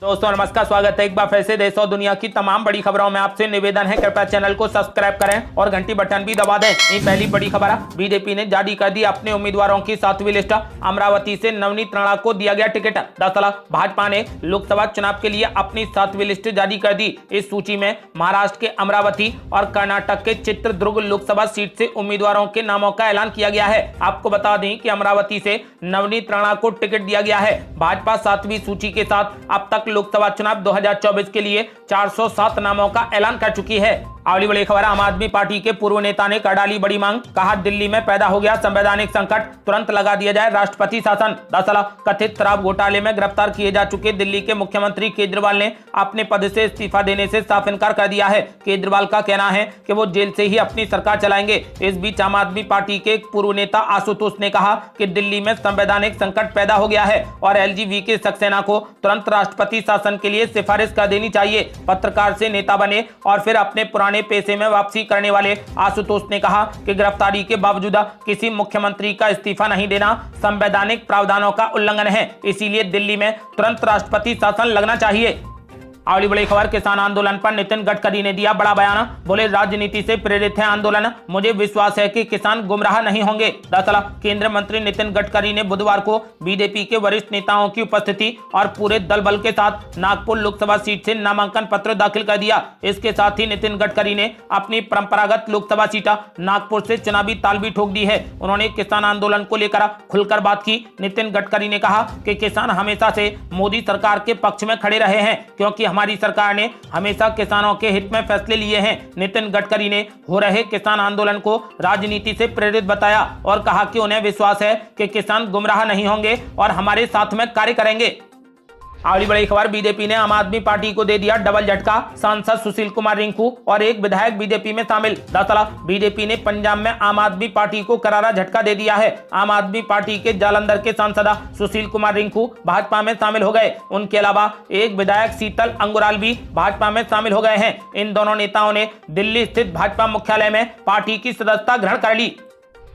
दोस्तों नमस्कार, स्वागत है एक बार फिर से देश और दुनिया की तमाम बड़ी खबरों में। आपसे निवेदन है कृपया चैनल को सब्सक्राइब करें और घंटी बटन भी दबा दें। ये पहली बड़ी खबर है, बीजेपी ने जारी कर दी अपने उम्मीदवारों की 7वीं लिस्ट। अमरावती से नवनीत राणा को दिया गया टिकट। दरअसल भाजपा ने लोकसभा चुनाव के लिए अपनी 7वीं लिस्ट जारी कर दी। इस सूची में महाराष्ट्र के अमरावती और कर्नाटक के चित्रदुर्ग लोकसभा सीट से उम्मीदवारों के नामों का ऐलान किया गया है। आपको बता दें कि अमरावती से नवनीत राणा को टिकट दिया गया है। भाजपा 7वीं सूची के साथ अब तक लोकसभा चुनाव 2024 के लिए 407 नामों का ऐलान कर चुकी है। अगली बड़ी खबर, आम आदमी पार्टी के पूर्व नेता ने कर डाली बड़ी मांग। कहा दिल्ली में पैदा हो गया संवैधानिक संकट, तुरंत लगा दिया जाए राष्ट्रपति शासन। दरअसल कथित शराब घोटाले में गिरफ्तार किए जा चुके दिल्ली के मुख्यमंत्री केजरीवाल ने अपने पद से इस्तीफा देने से साफ इनकार कर दिया है। केजरीवाल का कहना है कि वो जेल से ही अपनी सरकार चलाएंगे। इस बीच आम आदमी पार्टी के एक पूर्व नेता आशुतोष ने कहा कि दिल्ली में संवैधानिक संकट पैदा हो गया है और एलजीबीटी सक्सेना को तुरंत राष्ट्रपति शासन के लिए सिफारिश कर देनी चाहिए। पत्रकार से नेता बने और फिर अपने पुराने पेशे में वापसी करने वाले आशुतोष ने कहा कि गिरफ्तारी के बावजूद किसी मुख्यमंत्री का इस्तीफा नहीं देना संवैधानिक प्रावधानों का उल्लंघन है, इसीलिए दिल्ली में तुरंत राष्ट्रपति शासन लगना चाहिए। अगली बड़ी खबर, किसान आंदोलन पर नितिन गडकरी ने दिया बड़ा बयान। बोले राजनीति से प्रेरित है आंदोलन, मुझे विश्वास है कि किसान गुमराह नहीं होंगे। दरअसल केंद्रीय मंत्री नितिन गडकरी ने बुधवार को बीजेपी के वरिष्ठ नेताओं की उपस्थिति और पूरे दल बल के साथ नागपुर लोकसभा सीट से नामांकन पत्र दाखिल कर दिया। इसके साथ ही नितिन गडकरी ने अपनी परंपरागत लोकसभा सीट नागपुर से चुनावी ताल भी ठोक दी है। उन्होंने किसान आंदोलन को लेकर खुलकर बात की। नितिन गडकरी ने कहा कि किसान हमेशा से मोदी सरकार के पक्ष में खड़े रहे हैं, क्योंकि हमारी सरकार ने हमेशा किसानों के हित में फैसले लिए हैं। नितिन गडकरी ने हो रहे किसान आंदोलन को राजनीति से प्रेरित बताया और कहा कि उन्हें विश्वास है कि किसान गुमराह नहीं होंगे और हमारे साथ में कार्य करेंगे। अगली बड़ी खबर, बीजेपी ने आम आदमी पार्टी को दे दिया डबल झटका। सांसद सुशील कुमार रिंकू और एक विधायक बीजेपी में शामिल। दरअसल बीजेपी ने पंजाब में आम आदमी पार्टी को करारा झटका दे दिया है। आम आदमी पार्टी के जालंधर के सांसद सुशील कुमार रिंकू भाजपा में शामिल हो गए। उनके अलावा एक विधायक शीतल अंगुराल भी भाजपा में शामिल हो गए हैं। इन दोनों नेताओं ने दिल्ली स्थित भाजपा मुख्यालय में पार्टी की सदस्यता ग्रहण कर ली।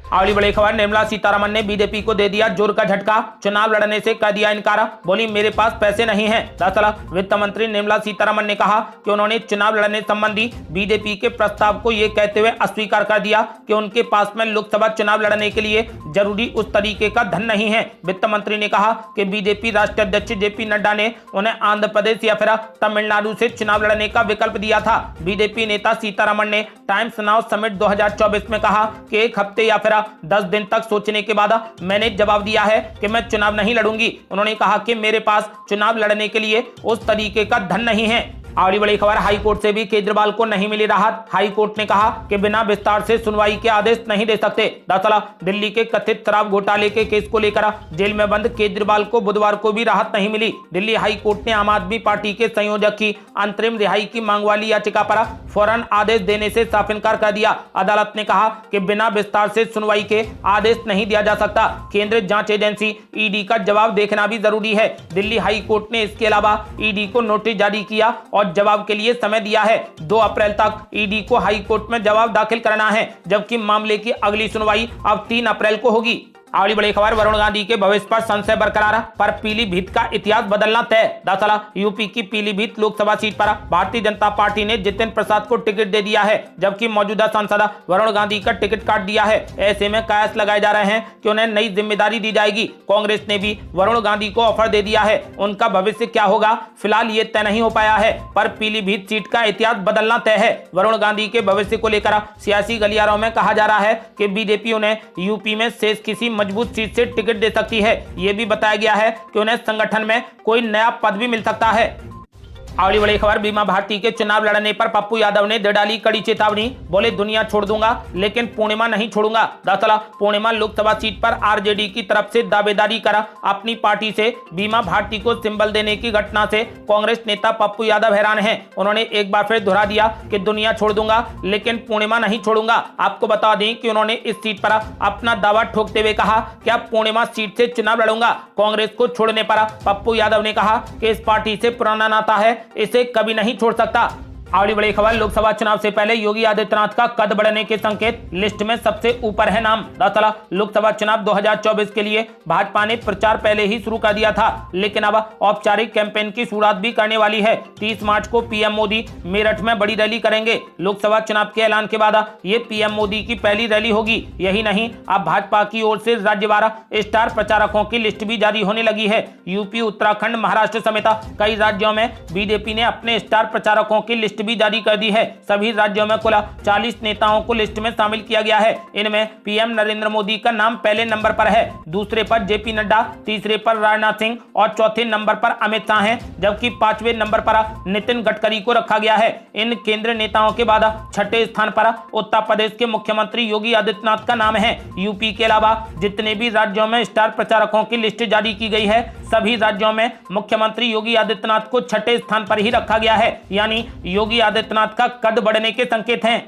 अगली बड़ी खबर, निर्मला सीतारमण ने बीजेपी को दे दिया जोर का झटका। चुनाव लड़ने से कर दिया इनकार, बोली मेरे पास पैसे नहीं हैं। दरअसल वित्त मंत्री निर्मला सीतारमण ने कहा कि उन्होंने चुनाव लड़ने संबंधी बीजेपी के प्रस्ताव को ये कहते हुए अस्वीकार कर दिया कि उनके पास में लोकसभा चुनाव लड़ने के लिए जरूरी उस तरीके का धन नहीं है। वित्त मंत्री ने कहा कि बीजेपी राष्ट्रीय अध्यक्ष जेपी नड्डा ने उन्हें आंध्र प्रदेश या फिर तमिलनाडु से चुनाव लड़ने का विकल्प दिया था। बीजेपी नेता सीतारमण ने टाइम्स नाउ समिट 2024 में कहा कि एक हफ्ते या फिर 10 दिन तक सोचने के बाद मैंने जवाब दिया है कि मैं चुनाव नहीं लड़ूंगी। उन्होंने कहा कि मेरे पास चुनाव लड़ने के लिए उस तरीके का धन नहीं है। अगली बड़ी खबर, हाई कोर्ट से भी केजरीवाल को नहीं मिली राहत। हाई कोर्ट ने कहा कि बिना विस्तार से सुनवाई के आदेश नहीं दे सकते। दरअसल दिल्ली के कथित शराब घोटाले के केस को लेकर जेल में बंद केजरीवाल को बुधवार को भी राहत नहीं मिली। दिल्ली हाई कोर्ट ने आम आदमी पार्टी के संयोजक की अंतरिम रिहाई की मांग वाली याचिका पर फौरन आदेश देने से साफ इनकार कर दिया। अदालत ने कहा कि बिना विस्तार से सुनवाई के आदेश नहीं दिया जा सकता। केंद्रीय जांच एजेंसी ईडी का जवाब देखना भी जरूरी है। दिल्ली हाई कोर्ट ने इसके अलावा ईडी को नोटिस जारी किया और जवाब के लिए समय दिया है। 2 अप्रैल तक ईडी को हाई कोर्ट में जवाब दाखिल करना है, जबकि मामले की अगली सुनवाई अब 3 अप्रैल को होगी। अगली बड़ी खबर, वरुण गांधी के भविष्य पर संशय बरकरार, पर पीलीभीत का इतिहास बदलना तय। दरअसल यूपी की पीलीभीत लोकसभा सीट पर भारतीय जनता पार्टी ने जितिन प्रसाद को टिकट दे दिया है, जबकि मौजूदा सांसद वरुण गांधी का टिकट काट दिया है। ऐसे में कयास लगाए जा रहे हैं कि उन्हें नई जिम्मेदारी दी जाएगी। कांग्रेस ने भी वरुण गांधी को ऑफर दे दिया है। उनका भविष्य क्या होगा फिलहाल ये तय नहीं हो पाया है, पर पीलीभीत सीट का इतिहास बदलना तय है। वरुण गांधी के भविष्य को लेकर सियासी गलियारों में कहा जा रहा है कि बीजेपी उन्हें यूपी में शेष किसी मजबूत सीट से टिकट दे सकती है। यह भी बताया गया है कि उन्हें संगठन में कोई नया पद भी मिल सकता है। अगली बड़ी खबर, बीमा भारती के चुनाव लड़ने पर पप्पू यादव ने दे डाली कड़ी चेतावनी। बोले दुनिया छोड़ दूंगा लेकिन पूर्णिमा नहीं छोड़ूंगा। दरअसल पूर्णिमा लोकसभा सीट पर आरजेडी की तरफ से दावेदारी कर अपनी पार्टी से बीमा भारती को सिंबल देने की घटना से कांग्रेस नेता पप्पू यादव हैरान हैं। उन्होंने एक बार फिर दोहरा दिया कि दुनिया छोड़ दूंगा लेकिन पूर्णिमा नहीं छोड़ूंगा। आपको बता दें कि उन्होंने इस सीट पर अपना दावा ठोकते हुए कहा कि अब पूर्णिमा सीट से चुनाव लड़ूंगा। कांग्रेस को छोड़ने पर पप्पू यादव ने कहा कि इस पार्टी से पुराना नाता है, इसे कभी नहीं छोड़ सकता। अगली बड़ी खबर, लोकसभा चुनाव से पहले योगी आदित्यनाथ का कद बढ़ने के संकेत, लिस्ट में सबसे ऊपर है नाम। दरअसल लोकसभा चुनाव 2024 के लिए भाजपा ने प्रचार पहले ही शुरू कर दिया था, लेकिन अब औपचारिक कैंपेन की शुरुआत भी करने वाली है। 30 मार्च को पीएम मोदी मेरठ में बड़ी रैली करेंगे। लोकसभा चुनाव के ऐलान के बाद ये पीएम मोदी की पहली रैली होगी। यही नहीं, अब भाजपा की ओर से राज्यवार स्टार प्रचारकों की लिस्ट भी जारी होने लगी है। यूपी, उत्तराखंड, महाराष्ट्र समेत कई राज्यों में बीजेपी ने अपने स्टार प्रचारकों की लिस्ट भी जारी कर दी है। सभी राज्यों में कुल 40 नेताओं को लिस्ट में शामिल किया गया है। इनमें पीएम नरेंद्र मोदी का नाम पहले नंबर पर है, दूसरे पर जेपी नड्डा, तीसरे पर राजनाथ सिंह और चौथे नंबर पर अमित शाह हैं, जबकि 5वें नंबर पर नितिन गडकरी को रखा गया है। इन केंद्रीय नेताओं के बाद 6ठे स्थान पर उत्तर प्रदेश के मुख्यमंत्री योगी आदित्यनाथ का नाम है। यूपी के अलावा जितने भी राज्यों में स्टार प्रचारकों की लिस्ट जारी की गई है, सभी राज्यों में मुख्यमंत्री योगी आदित्यनाथ को 6ठे स्थान पर ही रखा गया है, यानी योगी आदित्यनाथ का कद बढ़ने के संकेत हैं।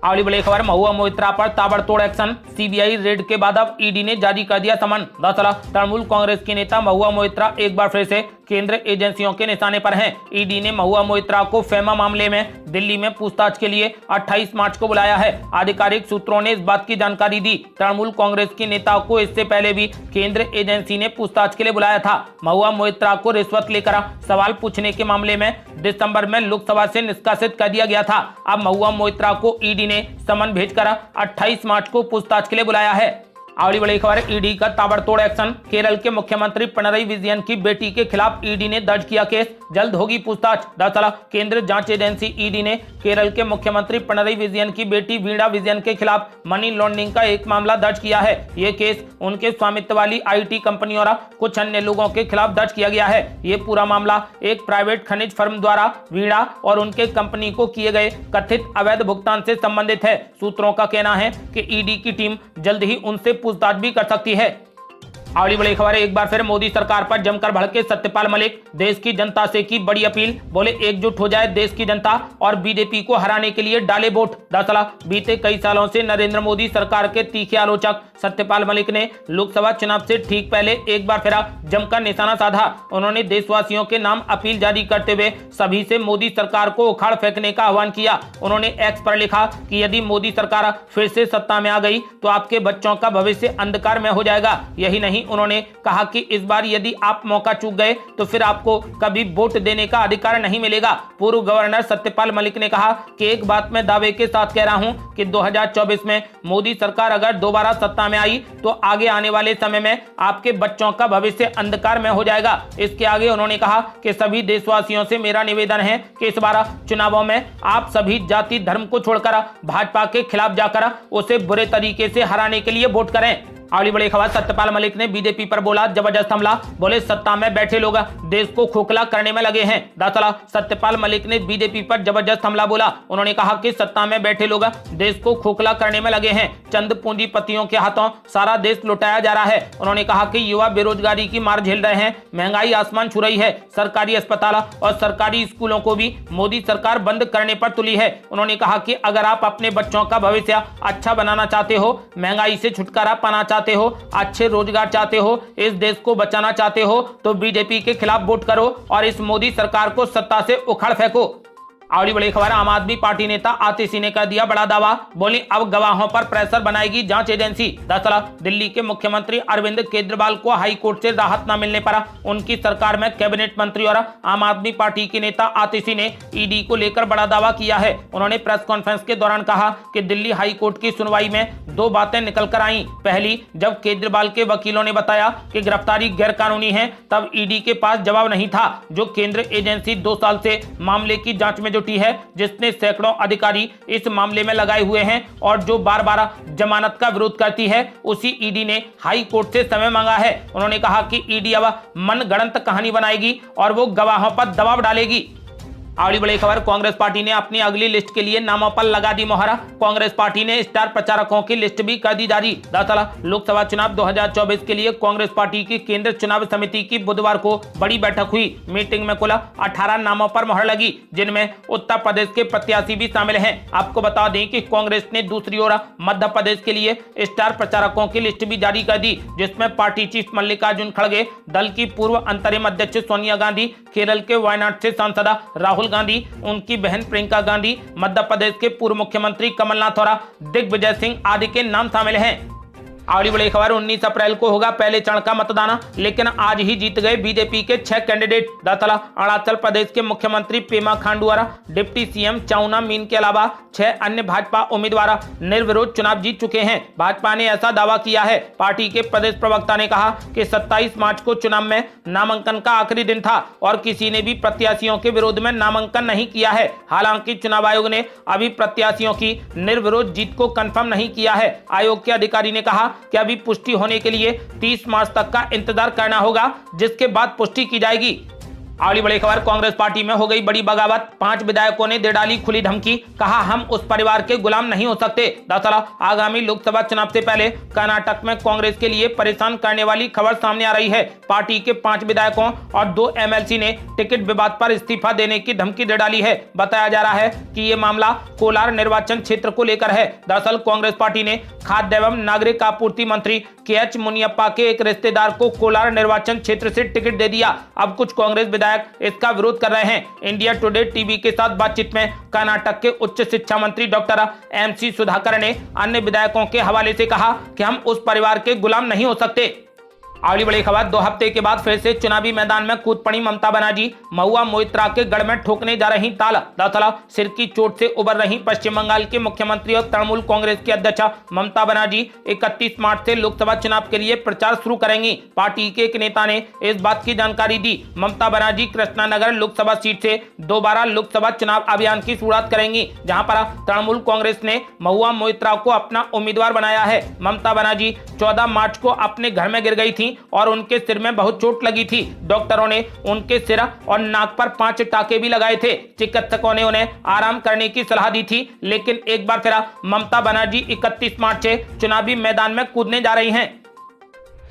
अगली बड़ी खबर, महुआ मोइत्रा पर ताबड़तोड़ एक्शन, सीबीआई रेड के बाद अब ईडी ने जारी कर दिया समन। दरअसल तृणमूल कांग्रेस के नेता महुआ मोइत्रा एक बार फिर से केंद्र एजेंसियों के निशाने पर हैं। ईडी ने महुआ मोइत्रा को फेमा मामले में दिल्ली में पूछताछ के लिए 28 मार्च को बुलाया है। आधिकारिक सूत्रों ने इस बात की जानकारी दी। तृणमूल कांग्रेस के नेता को इससे पहले भी केंद्र एजेंसी ने पूछताछ के लिए बुलाया था। महुआ मोइत्रा को रिश्वत लेकर सवाल पूछने के मामले में दिसंबर में लोकसभा से निष्कासित कर दिया गया था। अब महुआ मोइत्रा को ईडी ने समन भेजकर 28 मार्च को पूछताछ के लिए बुलाया है। अगली बड़ी खबर, ईडी का ताबड़तोड़ एक्शन, केरल के मुख्यमंत्री पिनरई विजयन की बेटी के खिलाफ ईडी ने दर्ज किया केस, जल्द होगी पूछताछ। दरअसल केंद्रीय जांच एजेंसी ईडी ने केरल के मुख्यमंत्री पिनरई विजयन की बेटी वीणा विजयन के खिलाफ मनी लॉन्ड्रिंग का एक मामला दर्ज किया है। ये केस उनके स्वामित्व वाली आईटी कंपनी और कुछ अन्य लोगों के खिलाफ दर्ज किया गया है। ये पूरा मामला एक प्राइवेट खनिज फर्म द्वारा वीणा और उनके कंपनी को किए गए कथित अवैध भुगतान से संबंधित है। सूत्रों का कहना है कि ईडी की टीम जल्द ही उनसे पूछताछ भी कर सकती है। अगली बड़ी खबर है, एक बार फिर मोदी सरकार पर जमकर भड़के सत्यपाल मलिक, देश की जनता से की बड़ी अपील, बोले एकजुट हो जाए देश की जनता और बीजेपी को हराने के लिए डाले वोट। दरअसल बीते कई सालों से नरेंद्र मोदी सरकार के तीखे आलोचक सत्यपाल मलिक ने लोकसभा चुनाव से ठीक पहले एक बार फिर जमकर निशाना साधा। उन्होंने देशवासियों के नाम अपील जारी करते हुए सभी से मोदी सरकार को उखाड़ फेंकने का आह्वान किया। उन्होंने एक्स पर लिखा कि यदि मोदी सरकार फिर से सत्ता में आ गई तो आपके बच्चों का भविष्य अंधकार में हो जाएगा। यही नहीं, उन्होंने कहा कि इस बार यदि आप मौका चूक गए तो फिर आपको कभी वोट देने का अधिकार नहीं मिलेगा। पूर्व गवर्नर सत्यपाल मलिक ने कहा कि एक बात मैं दावे के साथ कह रहा हूं कि 2024 में मोदी सरकार अगर दोबारा सत्ता में आई तो आगे आने वाले समय में आपके बच्चों का भविष्य अंधकार में हो जाएगा। इसके आगे उन्होंने कहा कि सभी देशवासियों से मेरा निवेदन है कि इस बार चुनावों में आप सभी जाति धर्म को छोड़कर भाजपा के खिलाफ जाकर उसे बुरे तरीके से हराने के लिए वोट करें। अगली बड़ी खबर, सत्यपाल मलिक ने बीजेपी पर बोला जबरदस्त हमला, बोले सत्ता में बैठे लोग देश को खोखला करने में लगे हैं। दरअसल सत्यपाल मलिक ने बीजेपी पर जबरदस्त हमला बोला। उन्होंने कहा कि सत्ता में बैठे लोग देश को खोखला करने में लगे हैं, चंद पूंजीपतियों के हाथों सारा देश लुटाया जा रहा है। उन्होंने कहा कि युवा बेरोजगारी की मार झेल रहे हैं, महंगाई आसमान छू रही है, सरकारी अस्पताल और सरकारी स्कूलों को भी मोदी सरकार बंद करने पर तुली है। उन्होंने कहा कि अगर आप अपने बच्चों का भविष्य अच्छा बनाना चाहते हो, महंगाई से छुटकारा पाना चाहते हो, अच्छे रोजगार चाहते हो, इस देश को बचाना चाहते हो तो बीजेपी के खिलाफ वोट करो और इस मोदी सरकार को सत्ता से उखाड़ फेंको। अगली बड़ी खबर, आम आदमी पार्टी नेता आतिशी ने कर दिया बड़ा दावा, बोली अब गवाहों पर प्रेशर बनाएगी जांच एजेंसी। दरअसल दिल्ली के मुख्यमंत्री अरविंद केजरीवाल को हाई कोर्ट से राहत न मिलने पर उनकी सरकार में कैबिनेट मंत्री और आम आदमी पार्टी के नेता आतिशी ने ईडी को लेकर बड़ा दावा किया है। उन्होंने प्रेस कॉन्फ्रेंस के दौरान कहा कि दिल्ली हाई कोर्ट की सुनवाई में दो बातें निकल कर आई। पहली, जब केजरीवाल के वकीलों ने बताया कि गिरफ्तारी गैर कानूनी है, तब ईडी के पास जवाब नहीं था। जो केंद्र एजेंसी 2 साल से मामले की जांच में जुटी है, जिसने सैकड़ों अधिकारी इस मामले में लगाए हुए हैं और जो बार बार जमानत का विरोध करती है, उसी ईडी ने हाई कोर्ट से समय मांगा है। उन्होंने कहा कि ईडी अब मनगढ़ंत कहानी बनाएगी और वो गवाहों पर दबाव डालेगी। अगली बड़ी खबर, कांग्रेस पार्टी ने अपनी अगली लिस्ट के लिए नामों पर लगा दी मोहर। कांग्रेस पार्टी ने स्टार प्रचारकों की लिस्ट भी कर दी जारी। दरअसल लोकसभा चुनाव 2024 के लिए कांग्रेस पार्टी की केंद्रीय चुनाव समिति की बुधवार को बड़ी बैठक हुई। मीटिंग में कुल 18 नामों पर मोहर लगी, जिनमें उत्तर प्रदेश के प्रत्याशी भी शामिल हैं। आपको बता दें कि कांग्रेस ने दूसरी ओर मध्य प्रदेश के लिए स्टार प्रचारकों की लिस्ट भी जारी कर दी, जिसमें पार्टी चीफ मल्लिकार्जुन खड़गे, दल की पूर्व अंतरिम अध्यक्ष सोनिया गांधी, केरल के वायनाड से सांसद राहुल गांधी, उनकी बहन प्रियंका गांधी, मध्य प्रदेश के पूर्व मुख्यमंत्री कमलनाथ और दिग्विजय सिंह आदि के नाम शामिल हैं। अगली बड़ी खबर, 19 अप्रैल को होगा पहले चरण का मतदान, लेकिन आज ही जीत गए बीजेपी के 6 कैंडिडेट। दरअसल अरुणाचल प्रदेश के मुख्यमंत्री पेमा खांडू और डिप्टी सीएम चाउना मीन के अलावा 6 अन्य भाजपा उम्मीदवार निर्विरोध चुनाव जीत चुके हैं। भाजपा ने ऐसा दावा किया है। पार्टी के प्रदेश प्रवक्ता ने कहा कि 27 मार्च को चुनाव में नामांकन का आखिरी दिन था और किसी ने भी प्रत्याशियों के विरोध में नामांकन नहीं किया है। हालांकि चुनाव आयोग ने अभी प्रत्याशियों की निर्विरोध जीत को कंफर्म नहीं किया है। आयोग के अधिकारी ने कहा कि अभी पुष्टि होने के लिए 30 मार्च तक का इंतजार करना होगा, जिसके बाद पुष्टि की जाएगी। अगली बड़ी खबर, कांग्रेस पार्टी में हो गई बड़ी बगावत, 5 विधायकों ने दे डाली खुली धमकी, कहा हम उस परिवार के गुलाम नहीं हो सकते। दरअसल आगामी लोकसभा चुनाव से पहले कर्नाटक में कांग्रेस के लिए परेशान करने वाली खबर सामने आ रही है। पार्टी के 5 विधायकों और 2 एमएलसी ने टिकट विवाद पर इस्तीफा देने की धमकी दे डाली है। बताया जा रहा है कि ये मामला कोलार निर्वाचन क्षेत्र को लेकर है। दरअसल कांग्रेस पार्टी ने खाद्य एवं नागरिक आपूर्ति मंत्री KH मुनियप्पा के एक रिश्तेदार को कोलार निर्वाचन क्षेत्र से टिकट दे दिया। अब कुछ कांग्रेस विधायक इसका विरोध कर रहे हैं। इंडिया टुडे टीवी के साथ बातचीत में कर्नाटक के उच्च शिक्षा मंत्री डॉक्टर MC सुधाकर ने अन्य विधायकों के हवाले से कहा कि हम उस परिवार के गुलाम नहीं हो सकते। अगली बड़ी खबर, 2 हफ्ते के बाद फिर से चुनावी मैदान में कूद पड़ी ममता बनर्जी, महुआ मोइत्रा के गढ़ में ठोकने जा रही ताल। दरअसल सिर की चोट से उबर रही पश्चिम बंगाल के मुख्यमंत्री और तृणमूल कांग्रेस की अध्यक्ष ममता बनर्जी 31 मार्च से लोकसभा चुनाव के लिए प्रचार शुरू करेंगी। पार्टी के एक नेता ने इस बात की जानकारी दी। ममता बनर्जी कृष्णानगर लोकसभा सीट से दोबारा लोकसभा चुनाव अभियान की शुरुआत करेंगी, जहां पर तृणमूल कांग्रेस ने महुआ मोइत्रा को अपना उम्मीदवार बनाया है। ममता बनर्जी 14 मार्च को अपने घर में गिर गई थी और उनके सिर में बहुत चोट लगी थी। डॉक्टरों ने उनके सिर और नाक पर 5 टाके भी लगाए थे। चिकित्सकों ने उन्हें आराम करने की सलाह दी थी, लेकिन एक बार फिर ममता बनर्जी 31 मार्च से चुनावी मैदान में कूदने जा रही हैं।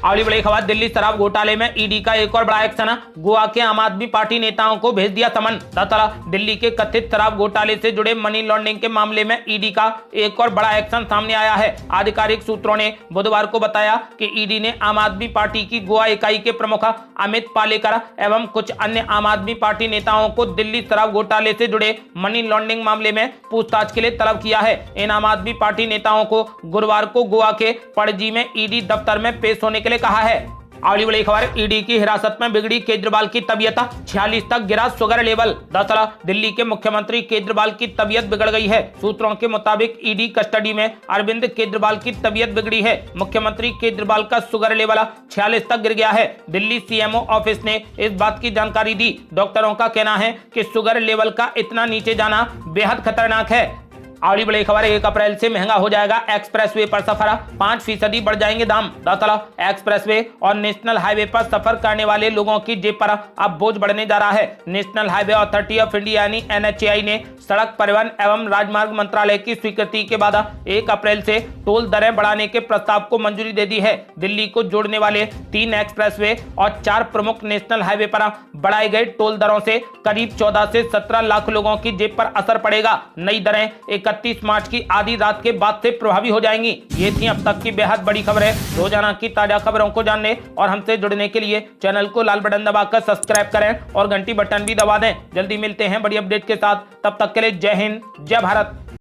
अगली बड़ी खबर, दिल्ली शराब घोटाले में ईडी का एक और बड़ा एक्शन, गोवा के आम आदमी पार्टी नेताओं को भेज दिया समन। दरअसल दिल्ली के कथित शराब घोटाले से जुड़े मनी लॉन्ड्रिंग के मामले में ईडी का एक और बड़ा एक्शन सामने आया है। आधिकारिक सूत्रों ने बुधवार को बताया कि ईडी ने आम आदमी पार्टी की गोवा इकाई के प्रमुख अमित पालेकर एवं कुछ अन्य आम आदमी पार्टी नेताओं को दिल्ली शराब घोटाले से जुड़े मनी लॉन्ड्रिंग मामले में पूछताछ के लिए तलब किया है। इन आम आदमी पार्टी नेताओं को गुरुवार को गोवा के पणजी में ईडी दफ्तर में पेश होने के लिए कहा है। अगली बड़ी खबर, ईडी की हिरासत में बिगड़ी केजरीवाल की तबीयत, 46 तक गिरा शुगर लेवल। दरअसल दिल्ली के मुख्यमंत्री केजरीवाल की तबीयत बिगड़ गई है। सूत्रों के मुताबिक ईडी कस्टडी में अरविंद केजरीवाल की तबीयत बिगड़ी है। मुख्यमंत्री केजरीवाल का शुगर लेवल 46 तक गिर गया है। दिल्ली CMO ऑफिस ने इस बात की जानकारी दी। डॉक्टरों का कहना है कि शुगर लेवल का इतना नीचे जाना बेहद खतरनाक है। अगली बड़ी खबर, 1 अप्रैल से महंगा हो जाएगा एक्सप्रेसवे पर सफर, 5% बढ़ जाएंगे दाम। दरअसल एक्सप्रेसवे और नेशनल हाईवे पर सफर करने वाले लोगों की जेब पर अब बोझ बढ़ने जा रहा है। National highway authority of India यानी NHAI ने सड़क परिवहन एवं राजमार्ग मंत्रालय की स्वीकृति के बाद 1 अप्रैल से टोल दरें बढ़ाने के प्रस्ताव को मंजूरी दे दी है। दिल्ली को जोड़ने वाले 3 एक्सप्रेसवे और 4 प्रमुख नेशनल हाईवे पर बढ़ाए गए टोल दरों से करीब 14 से 17 लाख लोगों की जेब पर असर पड़ेगा। नई दरें 31 मार्च की आधी रात के बाद से प्रभावी हो जाएंगी। ये थी अब तक की बेहद बड़ी खबरें। रोजाना की ताजा खबरों को जानने और हमसे जुड़ने के लिए चैनल को लाल बटन दबाकर सब्सक्राइब करें और घंटी बटन भी दबा दें। जल्दी मिलते हैं बड़ी अपडेट के साथ, तब तक के लिए जय हिंद, जय भारत।